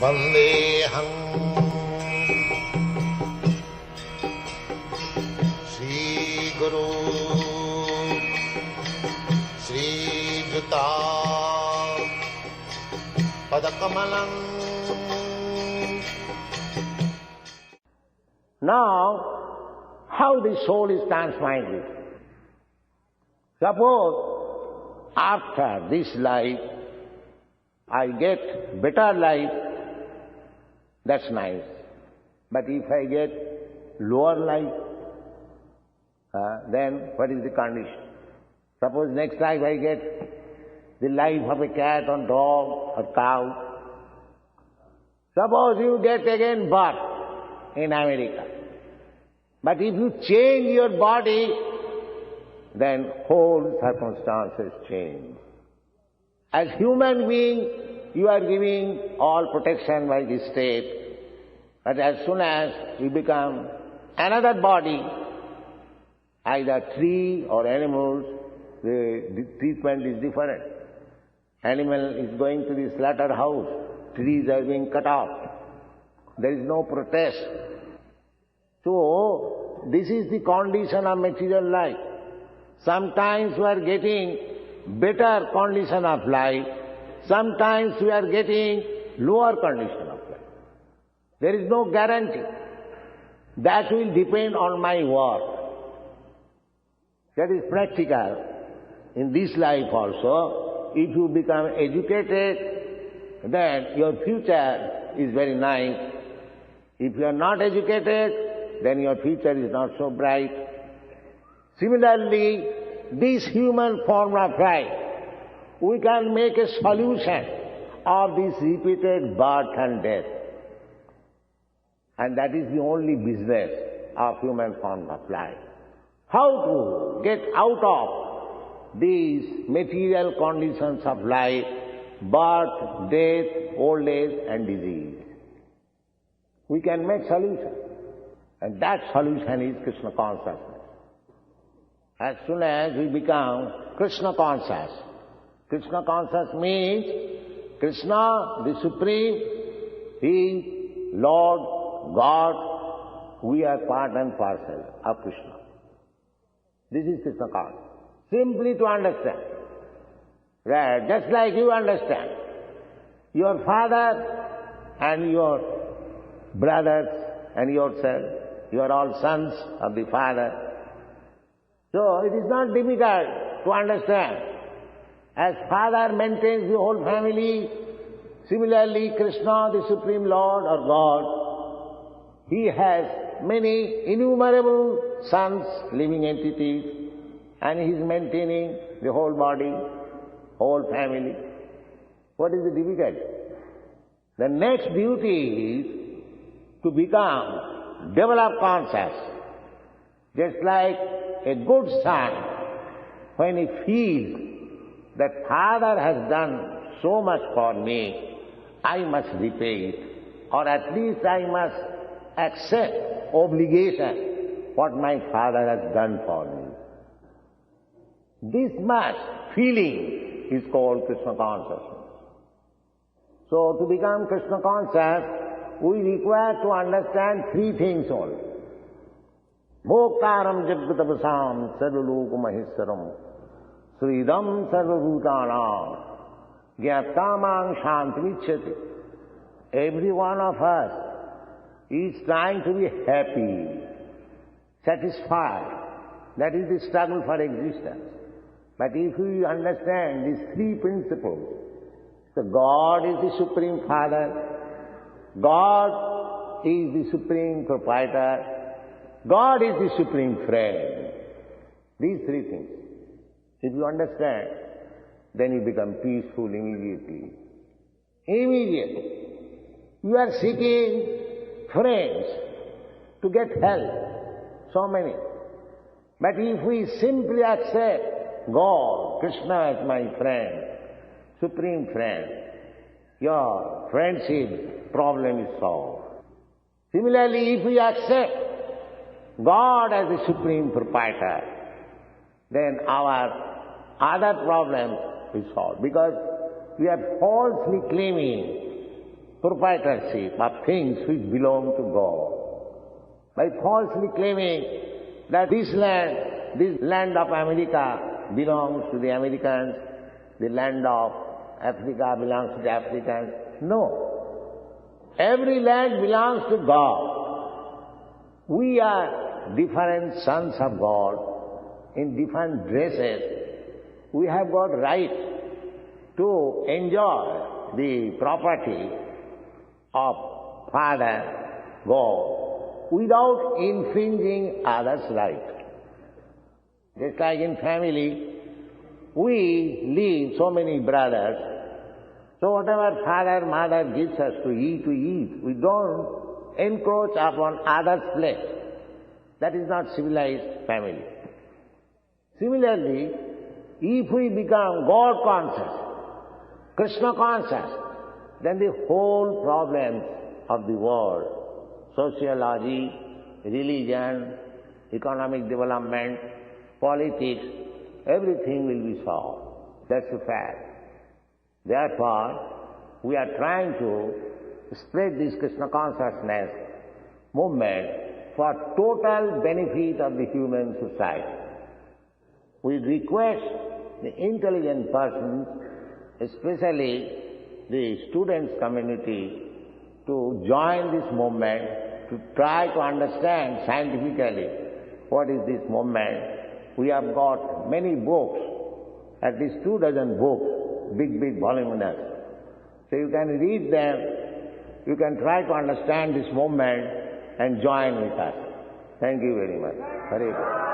Vandeham Shri Guru Shri Juta Padakamalam. Now, how the soul is transmitted? Suppose after this life I get better life, that's nice. But if I get lower life, then what is the condition? Suppose next life I get the life of a cat or dog or cow. Suppose you get again birth in America. But if you change your body, then whole circumstances change. As human being, you are giving all protection by the state. But as soon as you become another body, either tree or animals, the treatment is different. Animal is going to the slaughterhouse. Trees are being cut off. There is no protest. So, this is the condition of material life. Sometimes we are getting better condition of life. Sometimes we are getting lower condition of life. There is no guarantee. That will depend on my work. That is practical. In this life also, if you become educated, then your future is very nice. If you are not educated, then your future is not so bright. Similarly, this human form of life, we can make a solution of this repeated birth and death. And that is the only business of human form of life. How to get out of these material conditions of life, birth, death, old age and disease. We can make solution. And that solution is Krishna consciousness. As soon as we become Krishna conscious means Krishna, the Supreme, He, Lord, God, we are part and parcel of Krishna. This is Krishna consciousness. Simply to understand that just like you understand, your father and your brothers and yourself, you are all sons of the Father. So it is not difficult to understand. As Father maintains the whole family, similarly Krishna, the Supreme Lord or God, He has many innumerable sons, living entities, and He is maintaining the whole body, whole family. What is the difficulty? The next duty is to become developed conscious. Just like a good son, when he feels that Father has done so much for me, I must repay it, or at least I must accept obligation what my Father has done for me. This much feeling is called Krishna consciousness. So to become Krishna conscious, we require to understand three things only. Bhoktaram jagatapasam sarvaloka maheswaram sridam sarvabhutanam gyattamang shantimichyate. Every one of us is trying to be happy, satisfied. That is the struggle for existence. But if we understand these three principles, so God is the Supreme Father, God is the Supreme Proprietor, God is the Supreme Friend. These three things. If you understand, then you become peaceful immediately. Immediately. You are seeking friends to get help. So many. But if we simply accept God, Krishna as my friend, Supreme Friend, your friendship problem is solved. Similarly, if we accept God as the Supreme Proprietor, then our other problem is solved. Because we are falsely claiming proprietorship of things which belong to God. By falsely claiming that this land of America belongs to the Americans, the land of Africa belongs to the Africans. No. Every land belongs to God. We are different sons of God in different dresses. We have got right to enjoy the property of Father God without infringing others' right. Just like in family, we live so many brothers, so whatever father, mother gives us to eat, we eat. We don't encroach upon others' place. That is not civilized family. Similarly, if we become God conscious, Krishna conscious, then the whole problems of the world, sociology, religion, economic development, politics, everything will be solved. That's a fact. Therefore, we are trying to spread this Krishna consciousness movement for total benefit of the human society. We request the intelligent persons, especially the students community, to join this movement, to try to understand scientifically what is this movement. We have got many books, at least 24 books, big voluminous. So you can read them, you can try to understand this movement and join with us. Thank you very much. Hare Krishna.